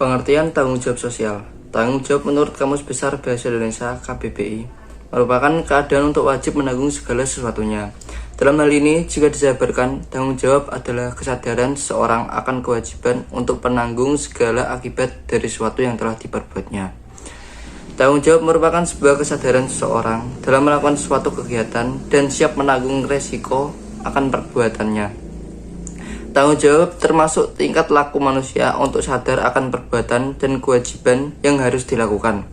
Pengertian tanggung jawab sosial. Tanggung jawab menurut Kamus Besar Bahasa Indonesia KBBI merupakan keadaan untuk wajib menanggung segala sesuatunya. Dalam hal ini, jika dijabarkan, tanggung jawab adalah kesadaran seseorang akan kewajiban untuk menanggung segala akibat dari sesuatu yang telah diperbuatnya. Tanggung jawab merupakan sebuah kesadaran seseorang dalam melakukan suatu kegiatan dan siap menanggung resiko akan perbuatannya. Tanggung jawab termasuk tingkat laku manusia untuk sadar akan perbuatan dan kewajiban yang harus dilakukan.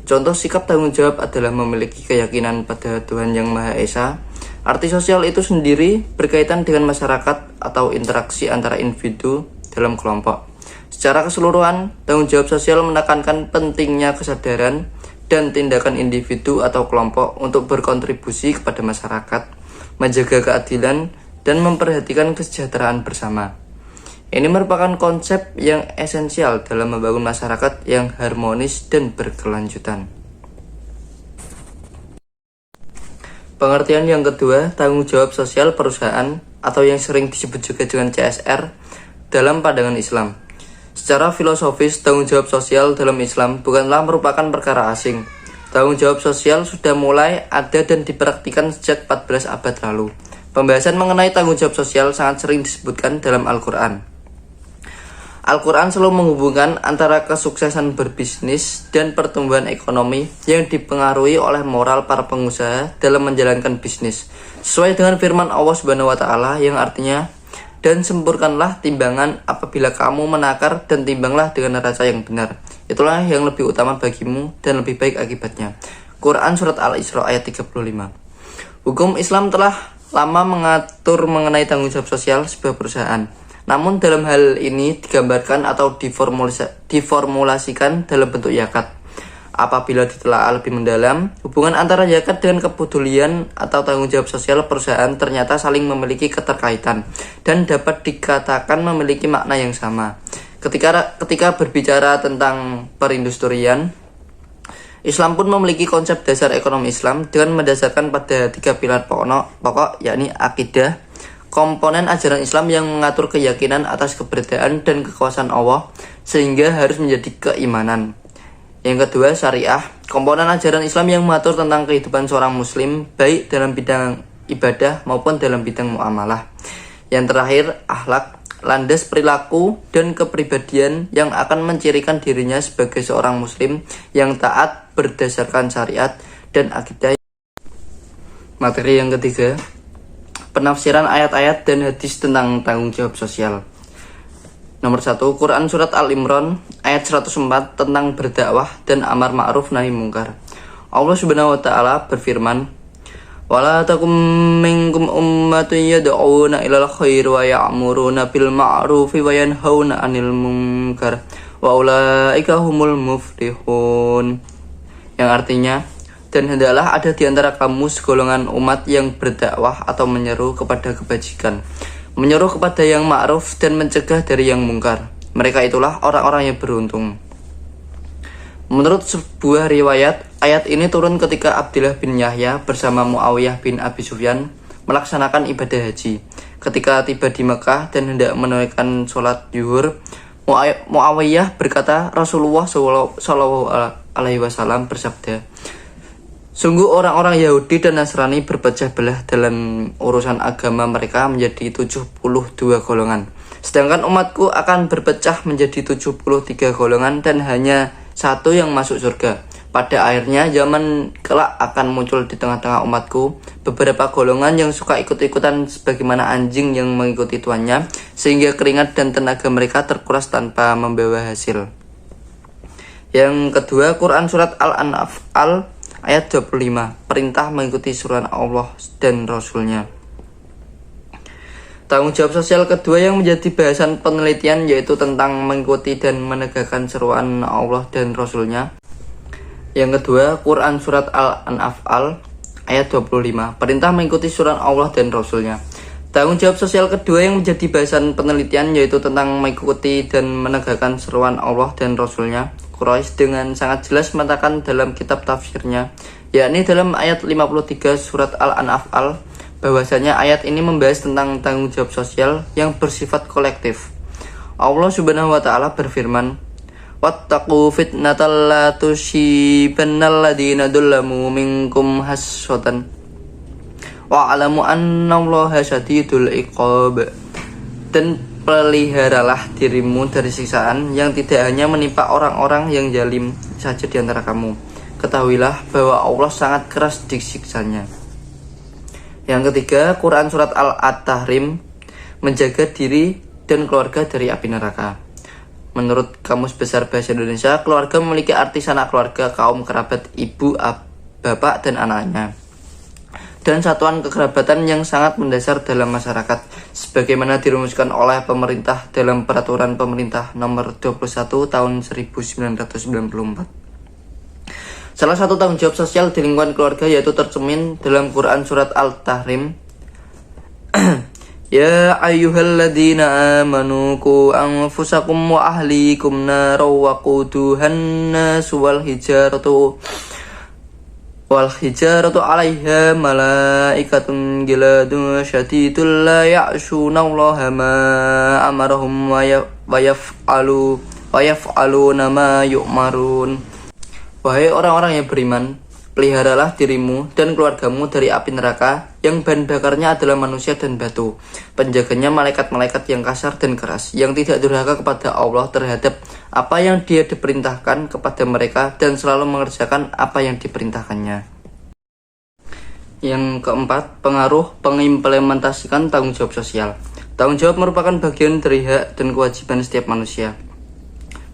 Contoh sikap tanggung jawab adalah memiliki keyakinan pada Tuhan Yang Maha Esa. Arti sosial itu sendiri berkaitan dengan masyarakat atau interaksi antara individu dalam kelompok. Secara keseluruhan, tanggung jawab sosial menekankan pentingnya kesadaran dan tindakan individu atau kelompok untuk berkontribusi kepada masyarakat, menjaga keadilan, dan memperhatikan kesejahteraan bersama. Ini merupakan konsep yang esensial dalam membangun masyarakat yang harmonis dan berkelanjutan. Pengertian yang kedua, tanggung jawab sosial perusahaan atau yang sering disebut juga dengan CSR dalam pandangan Islam. Secara filosofis, tanggung jawab sosial dalam Islam bukanlah merupakan perkara asing. Tanggung jawab sosial sudah mulai ada dan dipraktikkan sejak 14 abad lalu. Pembahasan mengenai tanggung jawab sosial sangat sering disebutkan dalam Al-Quran. Al-Quran selalu menghubungkan antara kesuksesan berbisnis dan pertumbuhan ekonomi yang dipengaruhi oleh moral para pengusaha dalam menjalankan bisnis. Sesuai dengan firman Allah Subhanahu wa Ta'ala yang artinya, "Dan sempurkanlah timbangan apabila kamu menakar dan timbanglah dengan neraca yang benar. Itulah yang lebih utama bagimu dan lebih baik akibatnya." Quran Surat Al-Isra ayat 35. Hukum Islam telah lama mengatur mengenai tanggung jawab sosial sebuah perusahaan. Namun dalam hal ini digambarkan atau diformulasikan dalam bentuk zakat. Apabila ditelaah lebih mendalam, hubungan antara zakat dengan kepedulian atau tanggung jawab sosial perusahaan ternyata saling memiliki keterkaitan dan dapat dikatakan memiliki makna yang sama. Ketika berbicara tentang perindustrian, Islam pun memiliki konsep dasar ekonomi Islam dengan mendasarkan pada 3 pilar pokok yakni akidah, komponen ajaran Islam yang mengatur keyakinan atas keberadaan dan kekuasaan Allah sehingga harus menjadi keimanan. Yang kedua, syariah, komponen ajaran Islam yang mengatur tentang kehidupan seorang muslim baik dalam bidang ibadah maupun dalam bidang muamalah. Yang terakhir, akhlak, landas perilaku dan kepribadian yang akan mencirikan dirinya sebagai seorang muslim yang taat berdasarkan syariat dan akidah. Materi yang ketiga, penafsiran ayat-ayat dan hadis tentang tanggung jawab sosial. Nomor 1, Quran Surat Al-Imran ayat 104 tentang berdakwah dan amar ma'ruf nahi mungkar. Allah Subhanahu wa Ta'ala berfirman, "Wala takum minkum ummatun yad'una ilal khair wa ya'muruna bil ma'ruf wa yanhauna 'anil munkar wa ulaika humul muflihun." Yang artinya, dan hendaklah ada di antara kamu segolongan umat yang berdakwah atau menyeru kepada kebajikan, menyeru kepada yang ma'ruf dan mencegah dari yang mungkar. Mereka itulah orang-orang yang beruntung. Menurut sebuah riwayat, ayat ini turun ketika Abdullah bin Yahya bersama Muawiyah bin Abi Sufyan melaksanakan ibadah haji. Ketika tiba di Mekah dan hendak menunaikan sholat zuhur, Muawiyah berkata, Rasulullah SAW bersabda, "Sungguh orang-orang Yahudi dan Nasrani berpecah belah dalam urusan agama mereka menjadi 72 golongan. Sedangkan umatku akan berpecah menjadi 73 golongan dan hanya satu yang masuk surga. Pada akhirnya zaman kelak akan muncul di tengah-tengah umatku beberapa golongan yang suka ikut-ikutan sebagaimana anjing yang mengikuti tuannya, sehingga keringat dan tenaga mereka terkuras tanpa membawa hasil." Yang kedua, Quran Surat Al-Anfal ayat 25, perintah mengikuti suruhan Allah dan Rasulnya. Tanggung jawab sosial kedua yang menjadi bahasan penelitian yaitu tentang mengikuti dan menegakkan seruan Allah dan Rasulnya. Yang kedua, Quran Surat Al-Anfal ayat 25, perintah mengikuti suruhan Allah dan Rasulnya. Tanggung jawab sosial kedua yang menjadi bahasan penelitian yaitu tentang mengikuti dan menegakkan seruan Allah dan Rasulnya. Quraisy dengan sangat jelas mengatakan dalam kitab tafsirnya, yakni dalam ayat 53 surat Al-Anfal, bahwasanya ayat ini membahas tentang tanggung jawab sosial yang bersifat kolektif. Allah Subhanahu wa Ta'ala berfirman, wattaqu fitnatal la tusibannal ladzina dzalamu minkum hassatan wa'lamu annallaha syadidul iqab. Dan peliharalah dirimu dari siksaan yang tidak hanya menimpa orang-orang yang zalim saja di antara kamu. Ketahuilah bahwa Allah sangat keras disiksanya. Yang ketiga, Quran surat Al-Tahrim, menjaga diri dan keluarga dari api neraka. Menurut Kamus Besar Bahasa Indonesia, keluarga memiliki arti sanak keluarga, kaum kerabat, ibu, bapak, dan anaknya, dan satuan kekerabatan yang sangat mendasar dalam masyarakat, sebagaimana dirumuskan oleh pemerintah dalam Peraturan Pemerintah Nomor 21 Tahun 1994. Salah satu tanggung jawab sosial di lingkungan keluarga yaitu tercermin dalam Quran surat Al-Tahrim. Ya ayyuhalladzina amanu qu anfusakum wa ahlikum nara wa quduhan nasu wal hijaratu 'alaiha malaikatun giladun syadidul la ya'sunallaha ma amarahum wa yaf'aluna ma yu'marun. Wahai orang-orang yang beriman, peliharalah dirimu dan keluargamu dari api neraka yang bahan bakarnya adalah manusia dan batu. Penjaganya malaikat-malaikat yang kasar dan keras, yang tidak durhaka kepada Allah terhadap apa yang Dia diperintahkan kepada mereka dan selalu mengerjakan apa yang diperintahkannya. Yang keempat, pengaruh pengimplementasikan tanggung jawab sosial. Tanggung jawab merupakan bagian dari hak dan kewajiban setiap manusia.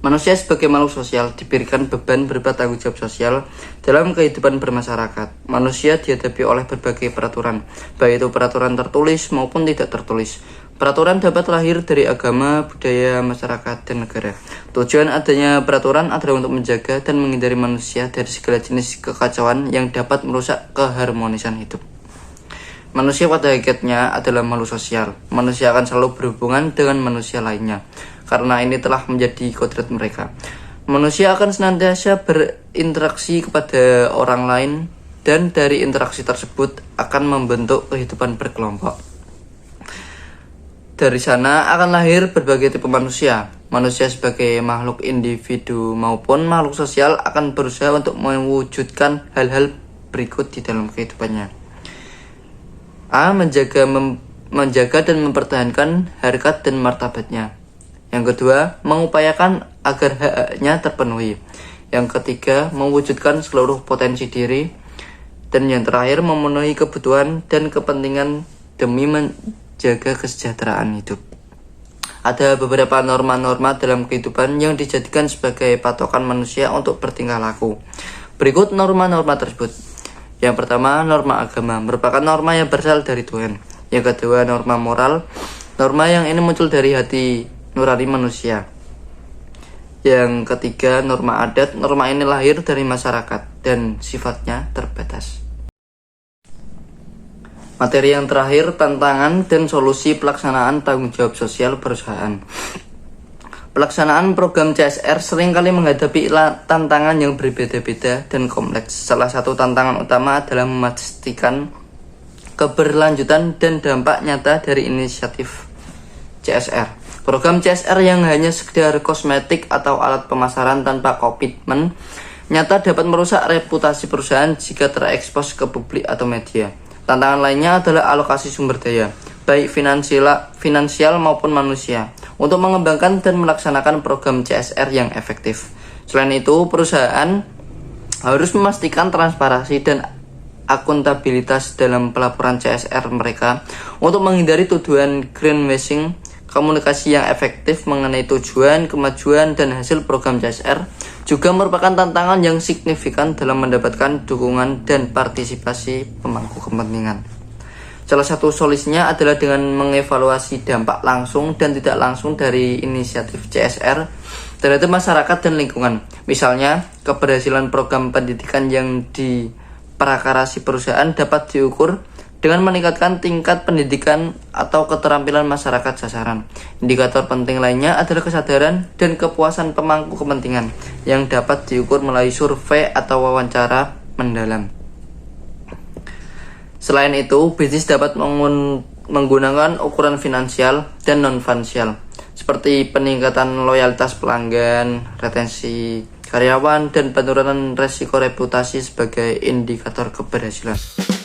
Manusia sebagai makhluk sosial diberikan beban berupa tanggung jawab sosial dalam kehidupan bermasyarakat. Manusia dihadapi oleh berbagai peraturan, baik itu peraturan tertulis maupun tidak tertulis. Peraturan dapat lahir dari agama, budaya, masyarakat, dan negara. Tujuan adanya peraturan adalah untuk menjaga dan menghindari manusia dari segala jenis kekacauan yang dapat merusak keharmonisan hidup. Manusia pada hakikatnya adalah makhluk sosial. Manusia akan selalu berhubungan dengan manusia lainnya, karena ini telah menjadi kodrat mereka. Manusia akan senantiasa berinteraksi kepada orang lain, dan dari interaksi tersebut akan membentuk kehidupan berkelompok. Dari sana akan lahir berbagai tipe manusia. Manusia sebagai makhluk individu maupun makhluk sosial akan berusaha untuk mewujudkan hal-hal berikut di dalam kehidupannya. A. Menjaga dan mempertahankan harkat dan martabatnya. Yang kedua, mengupayakan agar hak-haknya terpenuhi. Yang ketiga, mewujudkan seluruh potensi diri. Dan yang terakhir, memenuhi kebutuhan dan kepentingan demi menjaga kesejahteraan hidup. Ada beberapa norma-norma dalam kehidupan yang dijadikan sebagai patokan manusia untuk bertingkah laku. Berikut norma-norma tersebut. Yang pertama, norma agama, merupakan norma yang berasal dari Tuhan. Yang kedua, norma moral, norma yang ini muncul dari hati nurani manusia. Yang ketiga, norma adat, norma ini lahir dari masyarakat dan sifatnya terbatas. Materi yang terakhir, tantangan dan solusi pelaksanaan tanggung jawab sosial perusahaan. Pelaksanaan program CSR seringkali menghadapi tantangan yang berbeda-beda dan kompleks. Salah satu tantangan utama adalah memastikan keberlanjutan dan dampak nyata dari inisiatif CSR. Program CSR yang hanya sekedar kosmetik atau alat pemasaran tanpa komitmen nyata dapat merusak reputasi perusahaan jika terekspos ke publik atau media. Tantangan lainnya adalah alokasi sumber daya, baik finansial maupun manusia, untuk mengembangkan dan melaksanakan program CSR yang efektif. Selain itu, perusahaan harus memastikan transparansi dan akuntabilitas dalam pelaporan CSR mereka untuk menghindari tuduhan greenwashing. Komunikasi yang efektif mengenai tujuan, kemajuan, dan hasil program CSR juga merupakan tantangan yang signifikan dalam mendapatkan dukungan dan partisipasi pemangku kepentingan. Salah satu solusinya adalah dengan mengevaluasi dampak langsung dan tidak langsung dari inisiatif CSR terhadap masyarakat dan lingkungan. Misalnya, keberhasilan program pendidikan yang diprakarasi perusahaan dapat diukur dengan meningkatkan tingkat pendidikan atau keterampilan masyarakat sasaran. Indikator penting lainnya adalah kesadaran dan kepuasan pemangku kepentingan yang dapat diukur melalui survei atau wawancara mendalam. Selain itu, bisnis dapat menggunakan ukuran finansial dan non-finansial seperti peningkatan loyalitas pelanggan, retensi karyawan, dan penurunan resiko reputasi sebagai indikator keberhasilan.